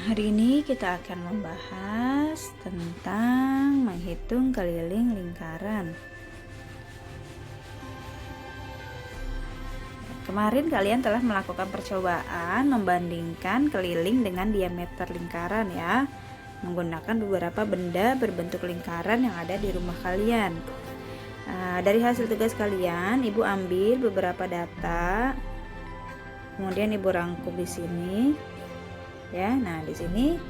Hari ini kita akan membahas tentang menghitung keliling lingkaran. Kemarin kalian telah melakukan percobaan membandingkan keliling dengan diameter lingkaran ya, menggunakan beberapa benda berbentuk lingkaran yang ada di rumah kalian. Dari hasil tugas kalian, Ibu ambil beberapa data, kemudian Ibu rangkum di sini. Ya, nah di sini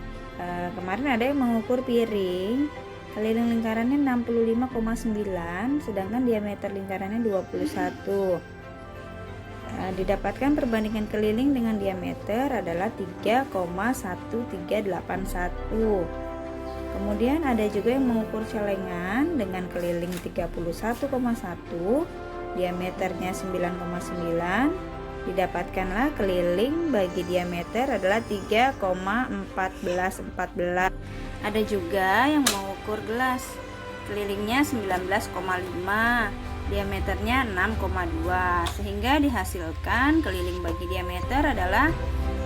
kemarin ada yang mengukur piring, keliling lingkarannya 65,9, sedangkan diameter lingkarannya 21. Didapatkan perbandingan keliling dengan diameter adalah 3,1381. Kemudian ada juga yang mengukur celengan dengan keliling 31,1, diameternya 9,9. Didapatkanlah keliling bagi diameter adalah 3,1414. Ada juga yang mengukur gelas, kelilingnya 19,5, diameternya 6,2, sehingga dihasilkan keliling bagi diameter adalah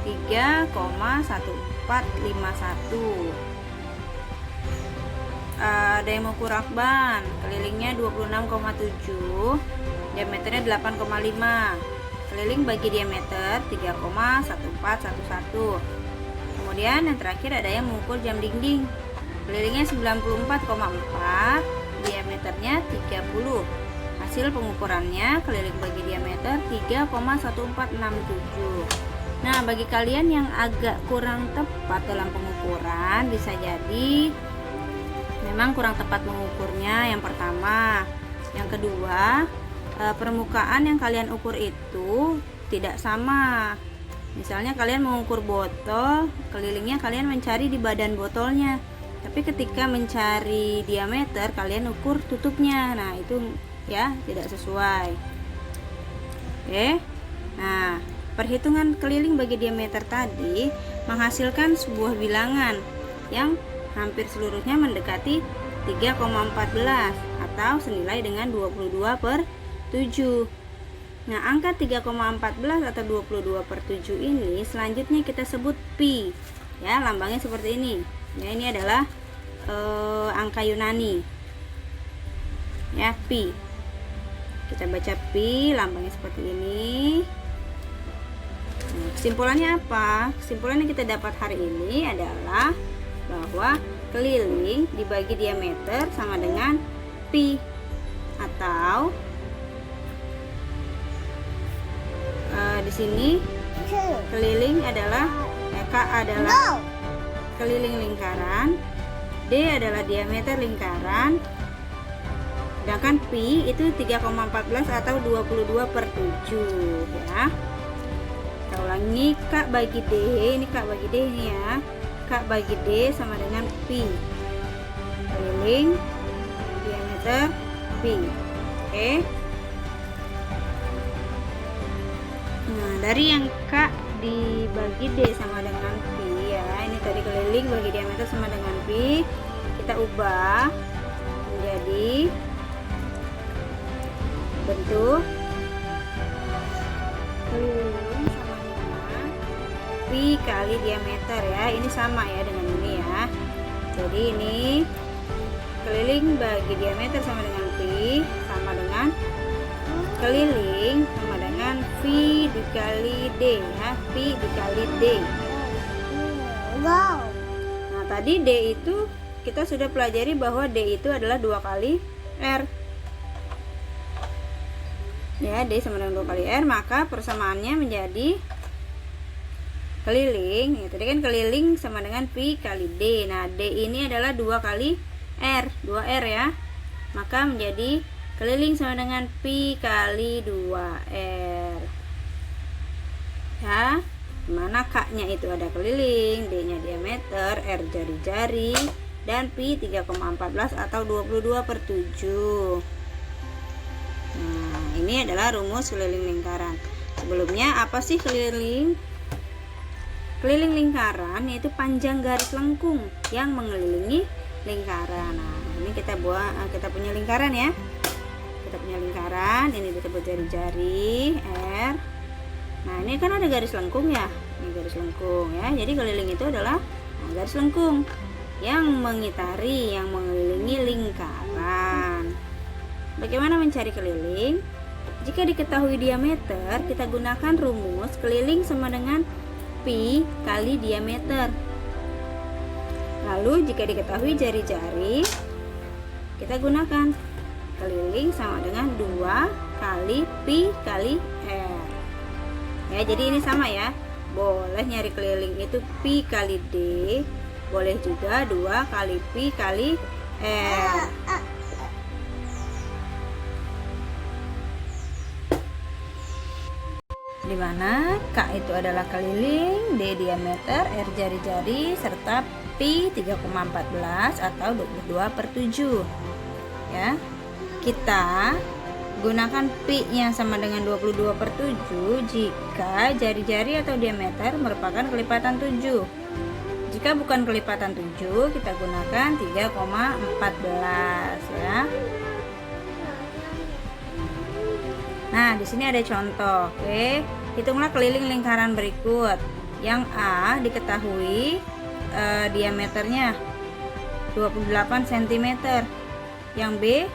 3,1451. Ada yang mengukur lakban, kelilingnya 26,7, diameternya 8,5, keliling bagi diameter 3,1411. Kemudian yang terakhir ada yang mengukur jam dinding, kelilingnya 94,4, diameternya 30. Hasil pengukurannya keliling bagi diameter 3,1467. Nah, bagi kalian yang agak kurang tepat dalam pengukuran, bisa jadi memang kurang tepat mengukurnya yang pertama. Yang kedua, permukaan yang kalian ukur itu tidak sama. Misalnya kalian mengukur botol, kelilingnya kalian mencari di badan botolnya, tapi ketika mencari diameter kalian ukur tutupnya. Nah, itu ya tidak sesuai. Oke. Nah, perhitungan keliling bagi diameter tadi menghasilkan sebuah bilangan yang hampir seluruhnya mendekati 3,14 atau senilai dengan 22/7. Nah, angka 3,14 atau 22/7 ini selanjutnya kita sebut pi. Ya, lambangnya seperti ini. Ya, ini adalah angka Yunani. Ya, pi. Kita baca pi, lambangnya seperti ini. Nah, kesimpulannya apa? Kesimpulan yang kita dapat hari ini adalah bahwa keliling dibagi diameter sama dengan pi, atau di sini keliling adalah K adalah keliling lingkaran, D adalah diameter lingkaran, sedangkan pi itu 3,14 atau 22/7 ya. Kita ulangi, K bagi D, ini K bagi D ini ya. K bagi D sama dengan pi, keliling diameter pi. Oke. Nah, dari yang K dibagi D sama dengan pi ya, ini tadi keliling bagi diameter sama dengan pi, kita ubah menjadi bentuk keliling sama dengan pi kali diameter ya. Ini sama ya dengan ini ya. Jadi ini keliling bagi diameter sama dengan pi sama dengan keliling sama dengan V dikali D ya, V dikali D. Nah, tadi D itu kita sudah pelajari bahwa D itu adalah 2 kali R. Ya, D sama dengan 2 kali R, maka persamaannya menjadi keliling. Ya, tadi kan keliling sama dengan V kali D. Nah, D ini adalah 2 kali R, 2R ya. Maka menjadi keliling sama dengan pi kali 2R. Ya, dimana K-nya itu ada keliling, D-nya diameter, R jari-jari, dan pi 3,14 atau 22/7. Nah, ini adalah rumus keliling lingkaran. Sebelumnya apa sih keliling? Keliling lingkaran yaitu panjang garis lengkung yang mengelilingi lingkaran. Nah, ini kita punya lingkaran ya. Kita punya lingkaran, ini disebut jari-jari R. Nah, ini kan ada garis lengkung ya. Ini garis lengkung ya. Jadi keliling itu adalah garis lengkung yang mengitari, yang mengelilingi lingkaran. Bagaimana mencari keliling? Jika diketahui diameter, kita gunakan rumus keliling sama dengan pi kali diameter. Lalu jika diketahui jari-jari, kita gunakan keliling sama dengan 2 kali pi kali r. Ya, jadi ini sama ya. Boleh nyari keliling itu pi kali d, boleh juga 2 kali pi kali r. Di mana K itu adalah keliling, D diameter, R jari-jari, serta pi 3,14 atau 22/7. Ya. Kita gunakan pi-nya sama dengan 22/7 jika jari-jari atau diameter merupakan kelipatan 7. Jika bukan kelipatan 7, kita gunakan 3,14 ya. Nah, di sini ada contoh. Oke, hitunglah keliling lingkaran berikut. Yang A diketahui diameternya 28 cm. Yang B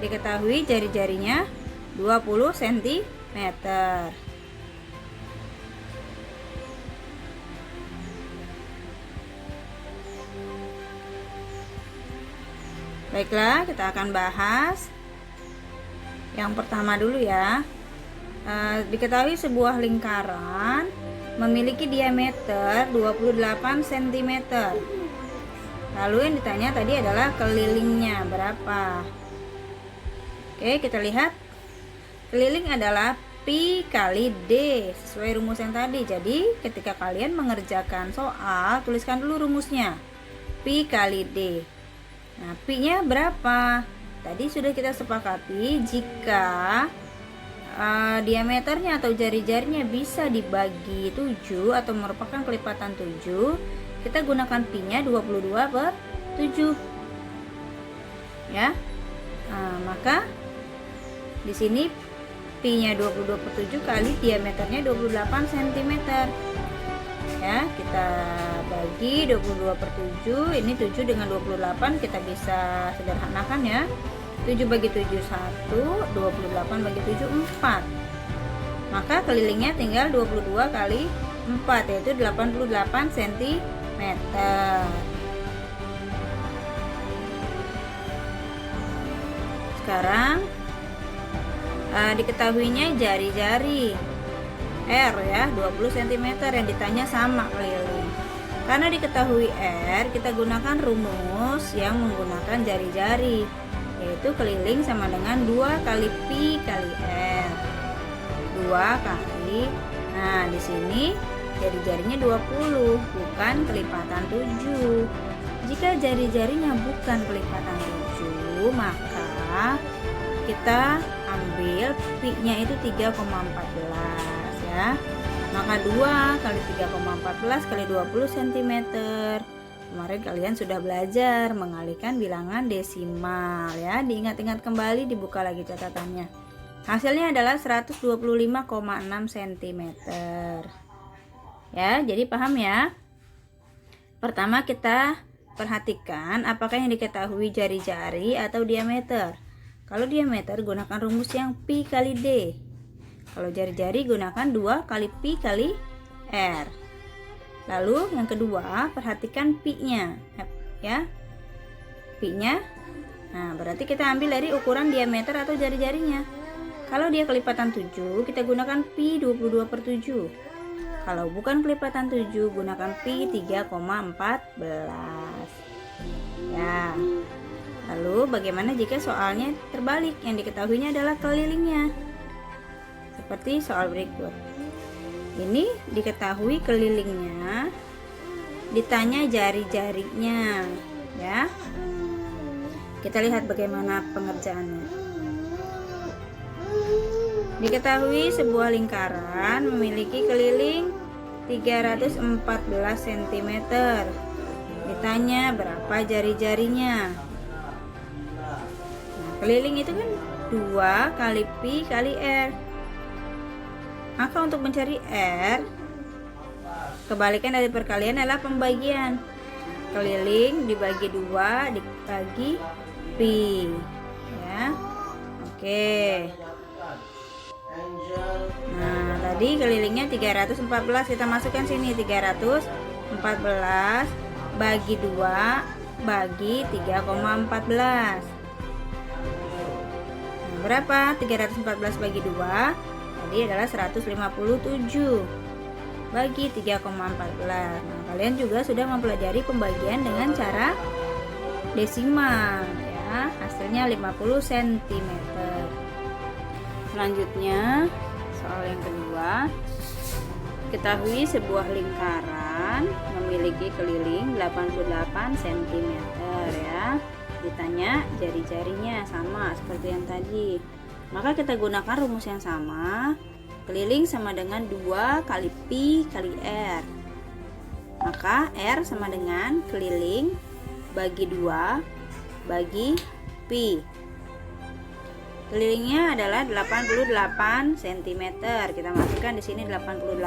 diketahui jari-jarinya 20 cm. Baiklah, kita akan bahas yang pertama dulu ya. Diketahui sebuah lingkaran memiliki diameter 28 cm. Lalu yang ditanya tadi adalah kelilingnya berapa. Oke, kita lihat. Keliling adalah pi kali d sesuai rumus yang tadi. Jadi ketika kalian mengerjakan soal, tuliskan dulu rumusnya. Pi kali d. Nah, pi-nya berapa? Tadi sudah kita sepakati jika diameternya atau jari-jarinya bisa dibagi 7 atau merupakan kelipatan 7, kita gunakan pi-nya 22/7. Ya. Maka di sini pi-nya 22/7 kali diameternya 28 cm. Ya, kita bagi 22/7, ini 7 dengan 28 kita bisa sederhanakan ya. 7 bagi 7 1, 28 bagi 7 4. Maka kelilingnya tinggal 22 kali 4, yaitu 88 cm. Sekarang diketahuinya jari-jari R ya, 20 cm yang ditanya sama keliling. Karena diketahui R, kita gunakan rumus yang menggunakan jari-jari, yaitu keliling sama dengan 2 kali pi kali R. 2 kali. Nah, di sini jari-jarinya 20, bukan kelipatan 7. Jika jari-jarinya bukan kelipatan 7, maka kita ambil pi-nya itu 3,14 ya. Maka 2 kali 3,14 kali 20 cm. Kemarin kalian sudah belajar mengalihkan bilangan desimal ya. Diingat-ingat kembali, dibuka lagi catatannya. Hasilnya adalah 125,6 cm. Ya, jadi paham ya. Pertama kita perhatikan apakah yang diketahui jari-jari atau diameter. Kalau diameter gunakan rumus yang pi kali d. Kalau jari-jari gunakan 2 kali pi kali r. Lalu yang kedua, perhatikan pi-nya ya. Pi-nya. Nah, berarti kita ambil dari ukuran diameter atau jari-jarinya. Kalau dia kelipatan 7, kita gunakan pi 22/7. Kalau bukan kelipatan 7, gunakan pi 3,14. Ya. Lalu bagaimana jika soalnya terbalik? Yang diketahuinya adalah kelilingnya. Seperti soal berikut. Ini diketahui kelilingnya, ditanya jari-jarinya, ya. Kita lihat bagaimana pengerjaannya. Diketahui sebuah lingkaran memiliki keliling 314 cm. Ditanya berapa jari-jarinya. Nah, keliling itu kan 2 kali pi kali r. Maka untuk mencari R, kebalikan dari perkalian adalah pembagian. keliling dibagi 2 dibagi pi ya. Oke. Nah, tadi kelilingnya 314, kita masukkan sini 314 bagi 2 bagi 3,14. Nah, berapa? 314 bagi 2 tadi adalah 157 bagi 3,14. Nah, kalian juga sudah mempelajari pembagian dengan cara desimal ya. Hasilnya 50 cm. Selanjutnya, soal yang kedua. Ketahui sebuah lingkaran memiliki keliling 88 cm ya. Ditanya jari-jarinya sama seperti yang tadi. Maka kita gunakan rumus yang sama. Keliling sama dengan 2 kali pi kali r. Maka r sama dengan keliling bagi 2 bagi pi. Kelilingnya adalah 88 cm. Kita masukkan di sini 88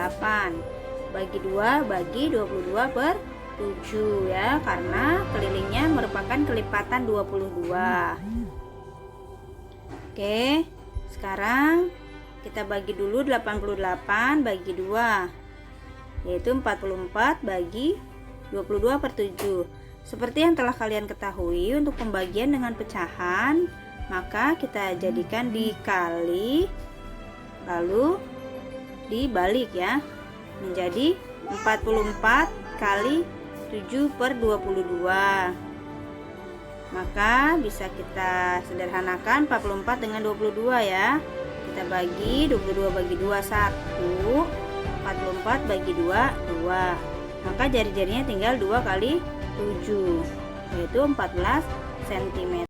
bagi 2 bagi 22 per 7 ya, karena kelilingnya merupakan kelipatan 22. Oke, sekarang kita bagi dulu 88 bagi 2, yaitu 44 bagi 22 per 7. Seperti yang telah kalian ketahui, untuk pembagian dengan pecahan, maka kita jadikan dikali lalu dibalik ya, menjadi 44 kali 7 per 22. Maka bisa kita sederhanakan 44 dengan 22 ya. Kita bagi 22 bagi 2 1, 44 bagi 2 2. Maka jari-jarinya tinggal 2 kali 7, yaitu 14 cm.